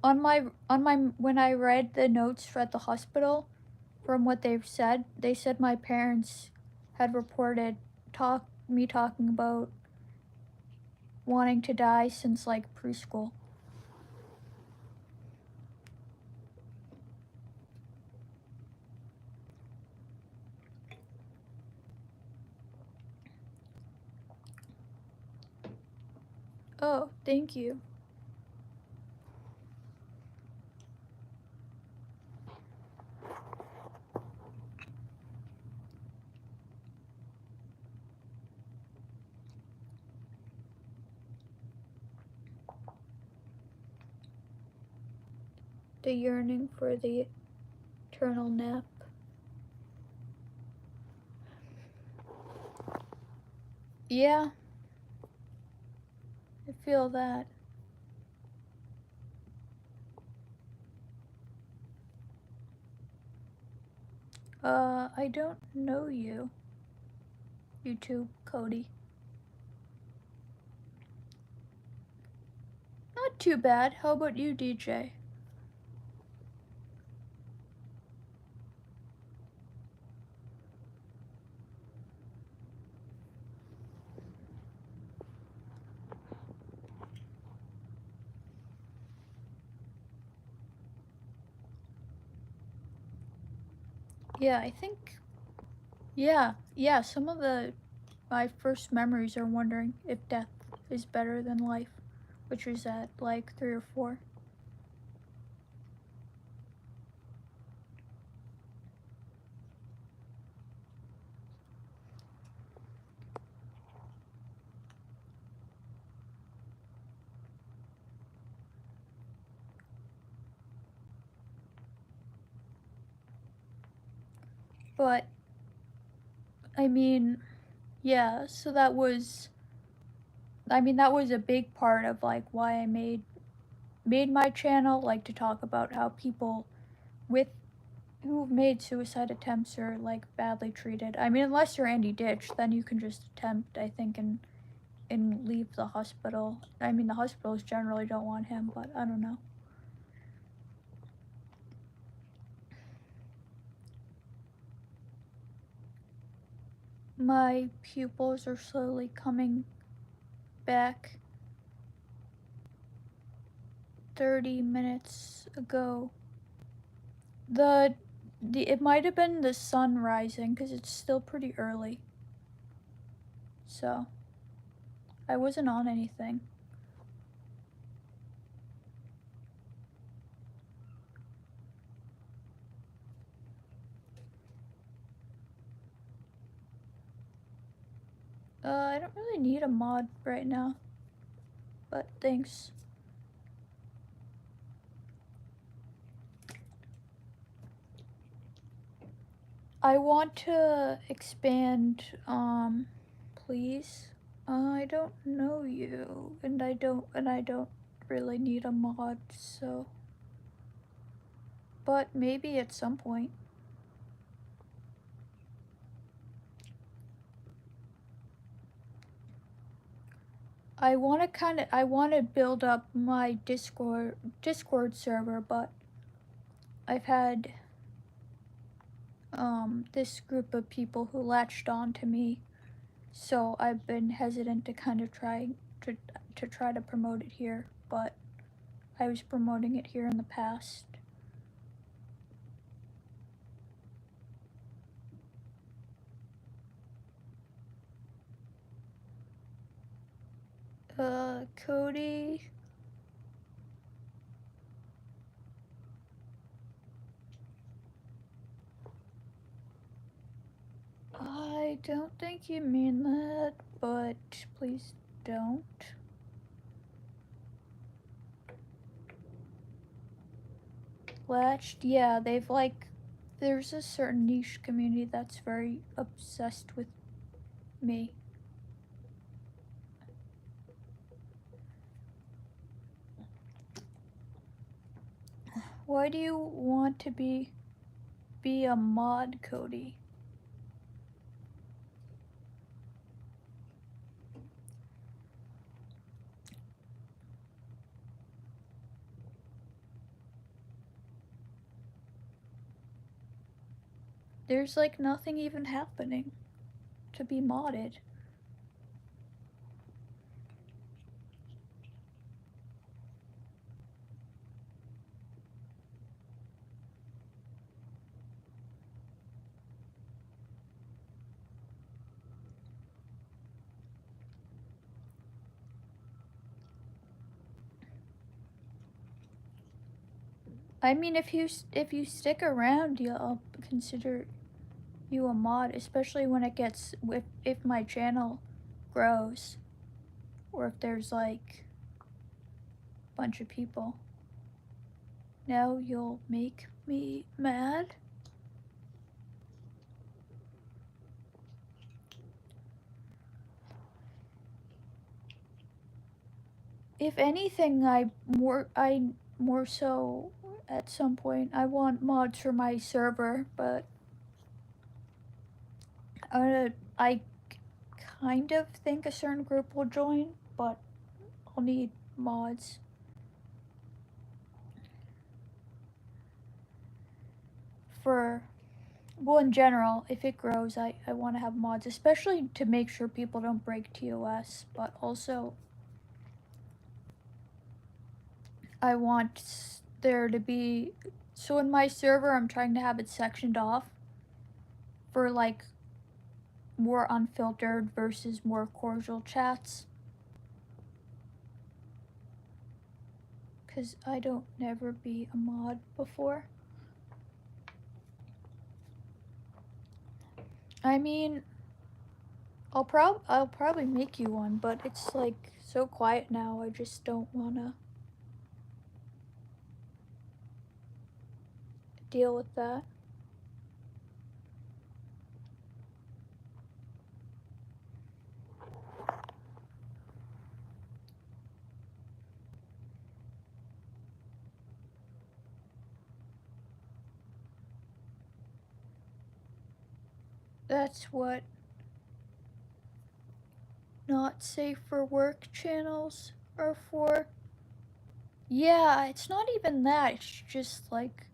When I read the notes at the hospital, from what they said my parents had reported me talking about wanting to die since like preschool. Oh, thank you. The yearning for the eternal nap. Yeah, I feel that. I don't know you. YouTube Cody. Not too bad. How about you, DJ? Yeah, I think. Yeah. Some of my first memories are wondering if death is better than life, which was at like 3 or 4. But I mean, yeah. So that was. That was a big part of like why I made my channel, like to talk about how people with who've made suicide attempts are like badly treated. I mean, unless you're Andy Ditch, then you can just attempt, I think, and leave the hospital. I mean, the hospitals generally don't want him, but I don't know. My pupils are slowly coming back. 30 minutes ago. It might have been the sun rising because it's still pretty early. So I wasn't on anything. I don't really need a mod right now, but thanks. I want to expand, please. I don't know you, and I don't really need a mod, so. But maybe at some point. I want to build up my Discord server, but I've had this group of people who latched on to me, so I've been hesitant to kind of try to promote it here, but I was promoting it here in the past. Cody. I don't think you mean that, but please don't. Latched, yeah, they've like, there's a certain niche community that's very obsessed with me. Why do you want to be a mod, Cody? There's like nothing even happening to be modded. I mean, if you stick around, I'll consider you a mod, especially when it gets if my channel grows, or if there's like a bunch of people. Now you'll make me mad. If anything, I more so at some point I want mods for my server, but I kind of think a certain group will join, but I'll need mods. For, well, in general, if it grows, I want to have mods, especially to make sure people don't break TOS, but also I want there to be, so in my server, I'm trying to have it sectioned off for like more unfiltered versus more cordial chats. Because I don't never be a mod before. I mean, I'll probably make you one, but it's like so quiet now. I just don't wanna deal with that. That's what not safe for work channels are for. Yeah, it's not even that. It's just like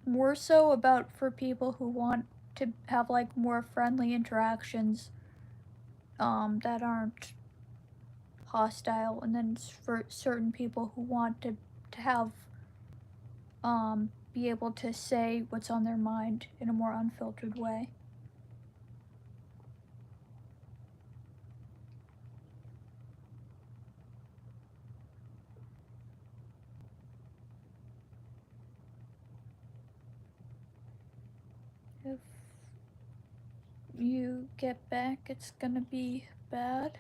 more so about for people who want to have like more friendly interactions that aren't hostile, and then for certain people who want to have be able to say what's on their mind in a more unfiltered way. If you get back, it's gonna be bad.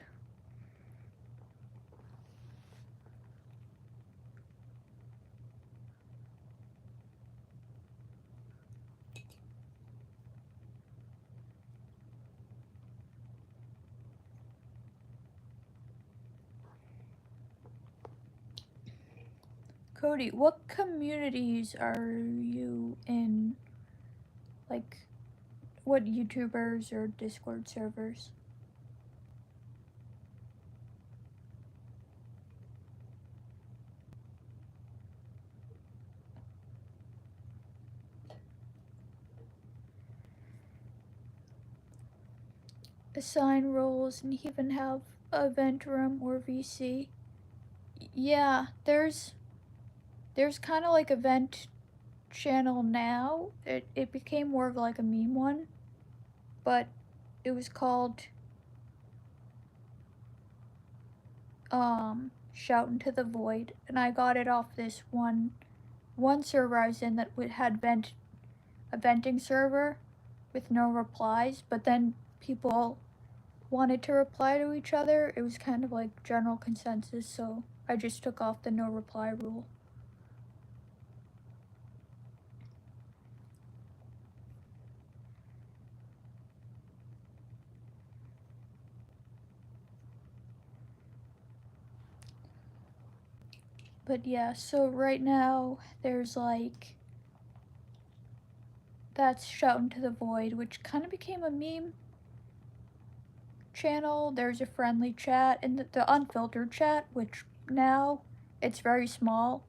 Cody, what communities are you in? Like, what YouTubers or Discord servers? Assign roles and even have event room or VC. Yeah, there's kind of like event channel now. It became more of like a meme one, but it was called Shout into the Void, and I got it off this one server I was in that had a venting server with no replies, but then people wanted to reply to each other. It was kind of like general consensus, so I just took off the no reply rule. But yeah, so right now there's like that's Shout into the Void, which kind of became a meme channel. There's a friendly chat and the unfiltered chat, which now it's very small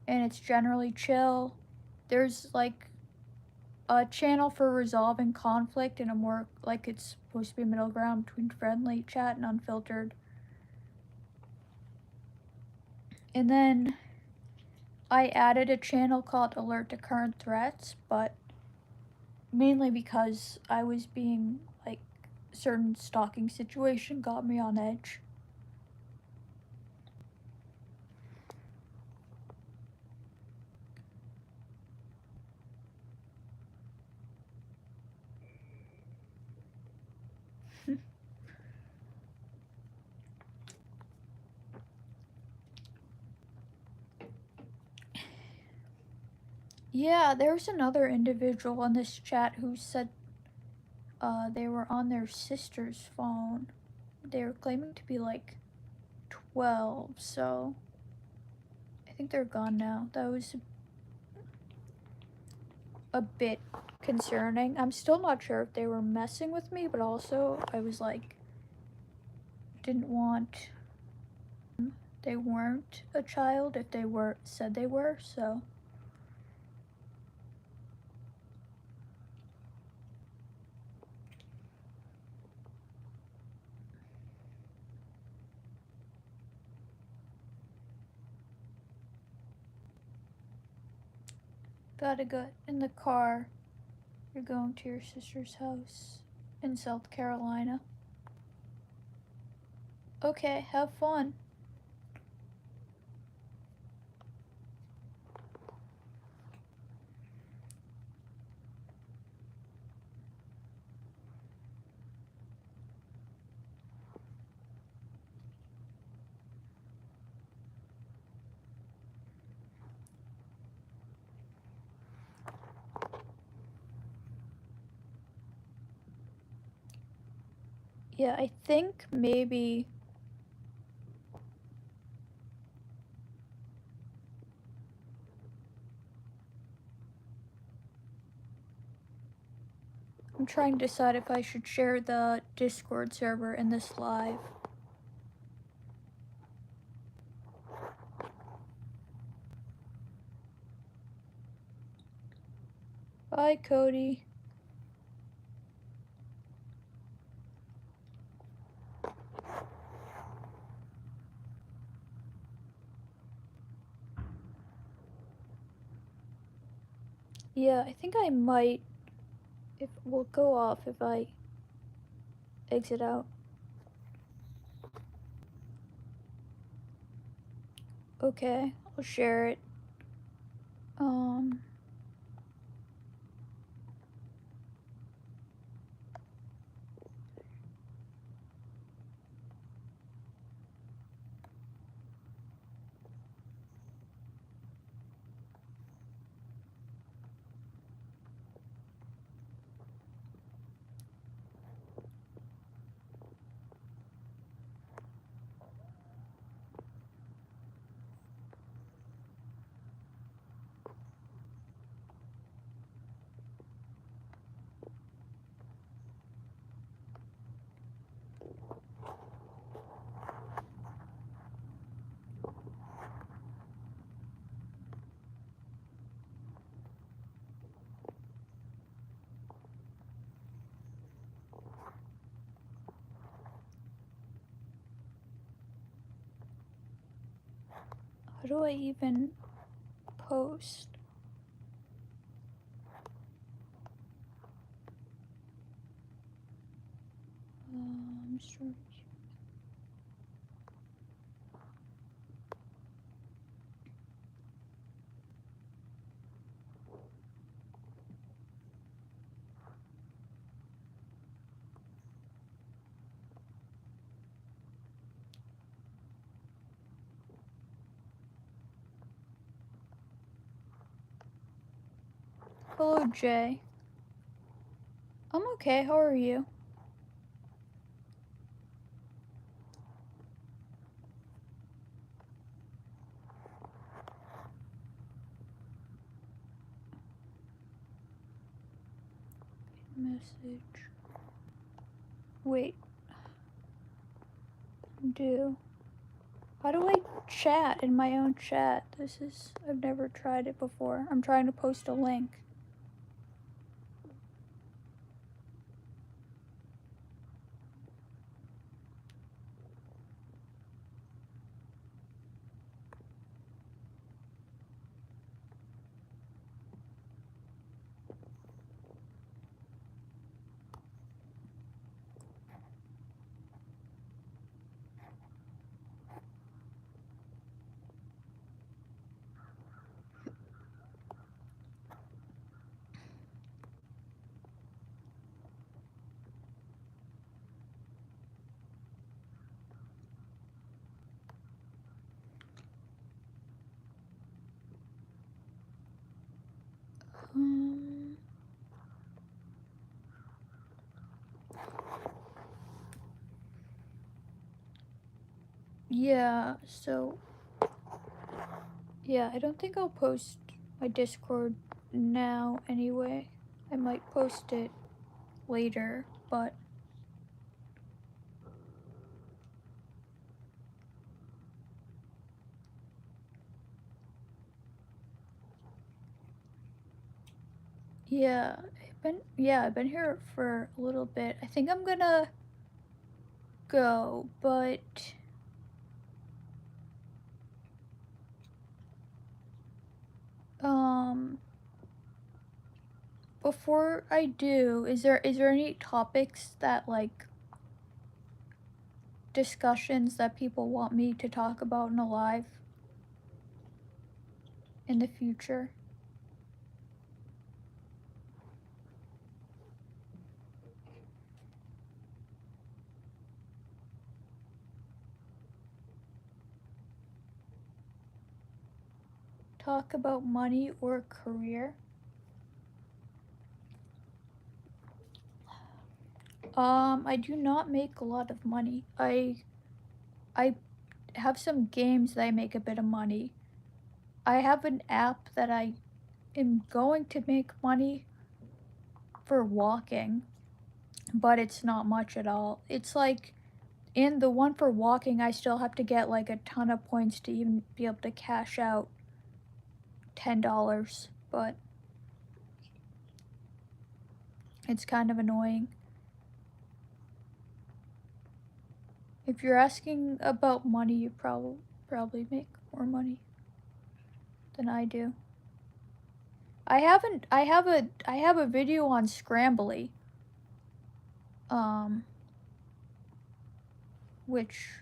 and it's generally chill. There's like a channel for resolving conflict in a more like it's supposed to be a middle ground between friendly chat and unfiltered. And then I added a channel called Alert to Current Threats, but mainly because I was being like certain stalking situation got me on edge. Yeah, there was another individual in this chat who said they were on their sister's phone. They were claiming to be like 12, so I think they're gone now. That was a bit concerning. I'm still not sure if they were messing with me, but also I was like, didn't want. They weren't a child if they were said they were, so. Gotta go in the car. You're going to your sister's house in South Carolina. Okay, have fun. Yeah, I think maybe I'm trying to decide if I should share the Discord server in this live. Bye, Cody. Yeah, I think I might. If we'll go off if I exit out. Okay, I'll share it. Um. How do I even post? Storage. Hello, Jay. I'm okay. How are you? Message. Wait. Do. How do I chat in my own chat? I've never tried it before. I'm trying to post a link. Yeah, so yeah, I don't think I'll post my Discord now anyway. I might post it later, but I've been here for a little bit. I think I'm gonna go, but um before I do, is there any topics that like discussions that people want me to talk about in a live in the future? Talk about money or career? I do not make a lot of money. I have some games that I make a bit of money. I have an app that I am going to make money for walking, but it's not much at all. It's like in the one for walking, I still have to get like a ton of points to even be able to cash out $10, but it's kind of annoying. If you're asking about money, you probably make more money than I do. I have a video on Scrambly, which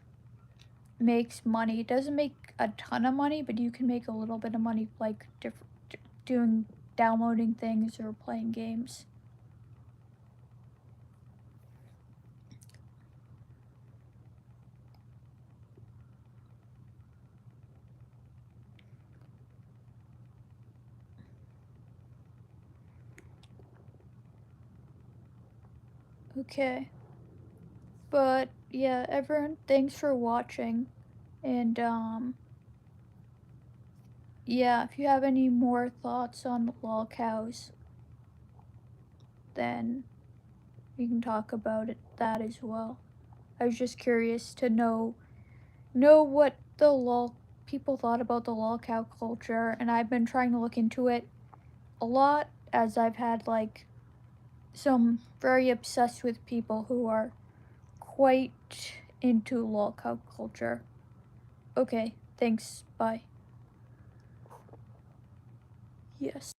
makes money. It doesn't make a ton of money, but you can make a little bit of money, like downloading things or playing games. Okay. But yeah, everyone, thanks for watching. And yeah, if you have any more thoughts on the lolcows, then we can talk about that as well. I was just curious to know what the lol people thought about the lolcow culture, and I've been trying to look into it a lot as I've had like some very obsessed with people who are quite into lolcow culture. Okay, thanks. Bye. Yes.